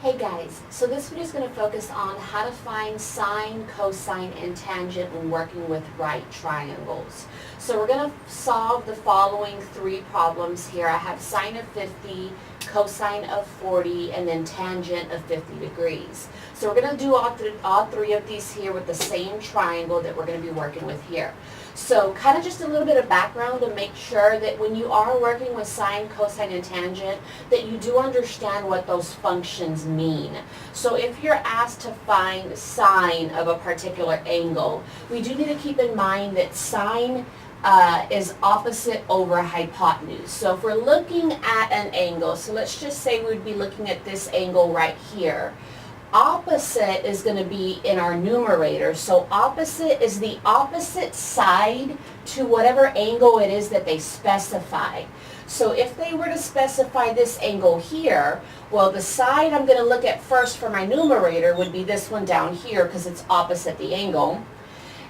Hey guys, so this video is going to focus on how to find sine, cosine, and tangent when working with right triangles. So we're going to solve the following three problems here. I have sine of 50, cosine of 40, and then tangent of 50 degrees. So we're going to do all three of these here with the same triangle that we're going to be working with here. So kind of just a little bit of background to make sure that when you are working with sine, cosine, and tangent, that you do understand what those functions mean. So if you're asked to find sine of a particular angle, we do need to keep in mind that sine is opposite over hypotenuse. So if we're looking at an angle, so let's just say we'd be looking at this angle right here. Opposite is going to be in our numerator, so opposite is the opposite side to whatever angle it is that they specify. So if they were to specify this angle here, well, the side I'm going to look at first for my numerator would be this one down here because it's opposite the angle.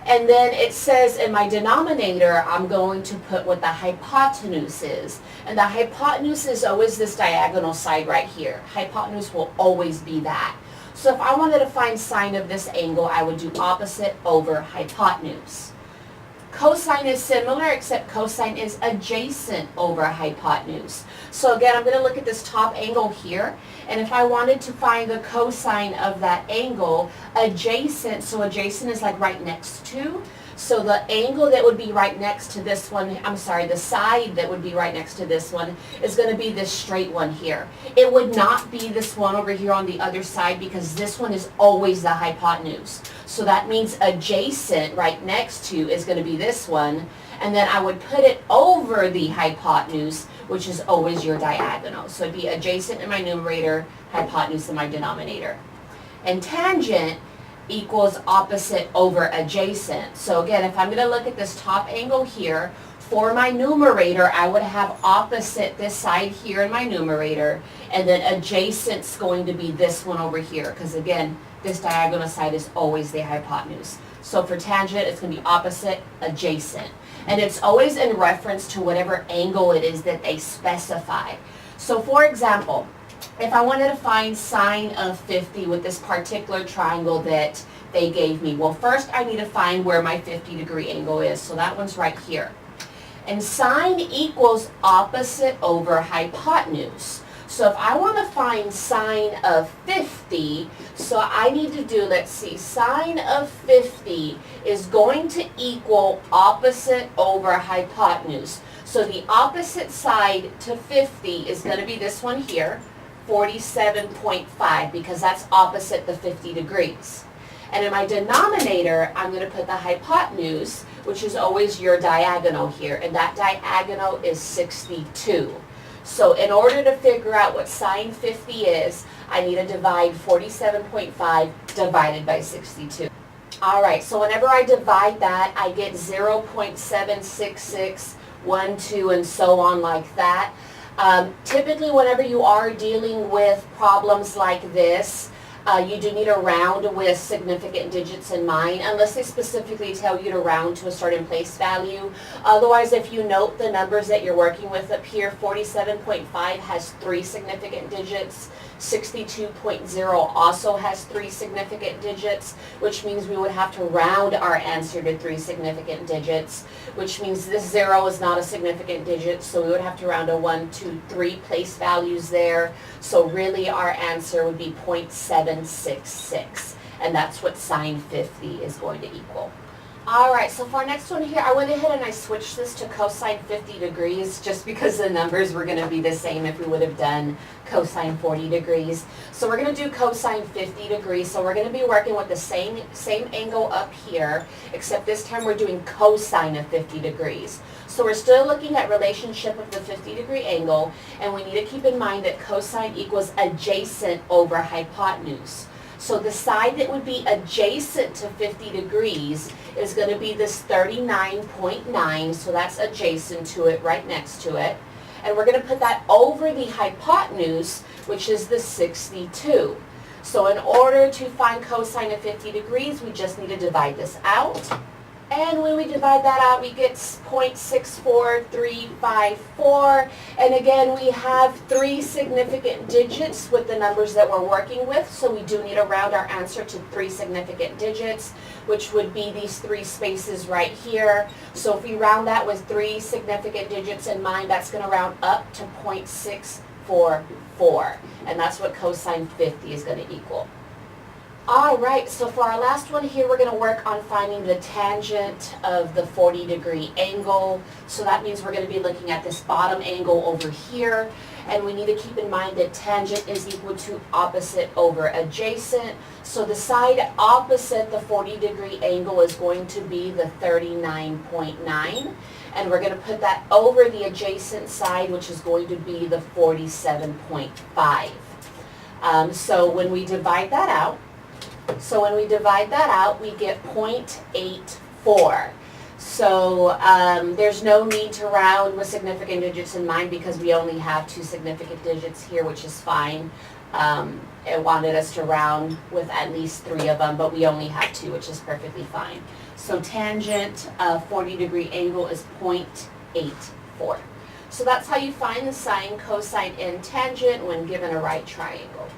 And then it says in my denominator, I'm going to put what the hypotenuse is. And the hypotenuse is always this diagonal side right here. Hypotenuse will always be that. So if I wanted to find sine of this angle, I would do opposite over hypotenuse. Cosine is similar, except cosine is adjacent over hypotenuse. So again, I'm going to look at this top angle here, and if I wanted to find the cosine of that angle, adjacent, so adjacent is like right next to, so the angle that would be right next to this one, the side that would be right next to this one is going to be this straight one here. It would not be this one over here on the other side because this one is always the hypotenuse. So that means adjacent right next to is going to be this one, and then I would put it over the hypotenuse, which is always your diagonal. So it'd be adjacent in my numerator, hypotenuse in my denominator. And tangent equals opposite over adjacent. So again, if I'm going to look at this top angle here, for my numerator, I would have opposite this side here in my numerator, and then adjacent's going to be this one over here, because again, this diagonal side is always the hypotenuse. So for tangent, it's going to be opposite, adjacent. And it's always in reference to whatever angle it is that they specify. So for example, if I wanted to find sine of 50 with this particular triangle that they gave me, well, first I need to find where my 50-degree angle is. So that one's right here. And sine equals opposite over hypotenuse. So if I want to find sine of 50, so I need to do, let's see, sine of 50 is going to equal opposite over hypotenuse. So the opposite side to 50 is going to be this one here, 47.5, because that's opposite the 50 degrees. And in my denominator, I'm going to put the hypotenuse, which is always your diagonal here, and that diagonal is 62. So in order to figure out what sine 50 is, I need to divide 47.5 divided by 62. All right, so whenever I divide that, I get 0.76612 and so on like that. Typically, whenever you are dealing with problems like this, you do need to round with significant digits in mind, unless they specifically tell you to round to a certain place value. Otherwise, if you note the numbers that you're working with up here, 47.5 has 3 significant digits. 62.0 also has 3 significant digits, which means we would have to round our answer to 3 significant digits, which means this 0 is not a significant digit, so we would have to round a 1, 2, 3 place values there. So really our answer would be 0.766, and that's what sine 50 is going to equal. Alright, so for our next one here, I went ahead and I switched this to cosine 50 degrees just because the numbers were going to be the same if we would have done cosine 40 degrees. So we're going to do cosine 50 degrees, so we're going to be working with the same angle up here, except this time we're doing cosine of 50 degrees. So we're still looking at relationship of the 50-degree angle, and we need to keep in mind that cosine equals adjacent over hypotenuse. So the side that would be adjacent to 50 degrees is going to be this 39.9, so that's adjacent to it, right next to it. And we're going to put that over the hypotenuse, which is the 62. So in order to find cosine of 50 degrees, we just need to divide this out. And when we divide that out, we get 0.64354. And again, we have 3 significant digits with the numbers that we're working with. So we do need to round our answer to 3 significant digits, which would be these 3 spaces right here. So if we round that with 3 significant digits in mind, that's going to round up to 0.644. And that's what cosine 50 is going to equal. All right, so for our last one here, we're going to work on finding the tangent of the 40-degree angle. So that means we're going to be looking at this bottom angle over here. And we need to keep in mind that tangent is equal to opposite over adjacent. So the side opposite the 40-degree angle is going to be the 39.9. And we're going to put that over the adjacent side, which is going to be the 47.5. So when we divide that out, we get 0.84. So there's no need to round with significant digits in mind because we only have 2 significant digits here, which is fine. It wanted us to round with at least 3 of them, but we only have 2, which is perfectly fine. So tangent of 40-degree angle is 0.84. So that's how you find the sine, cosine, and tangent when given a right triangle.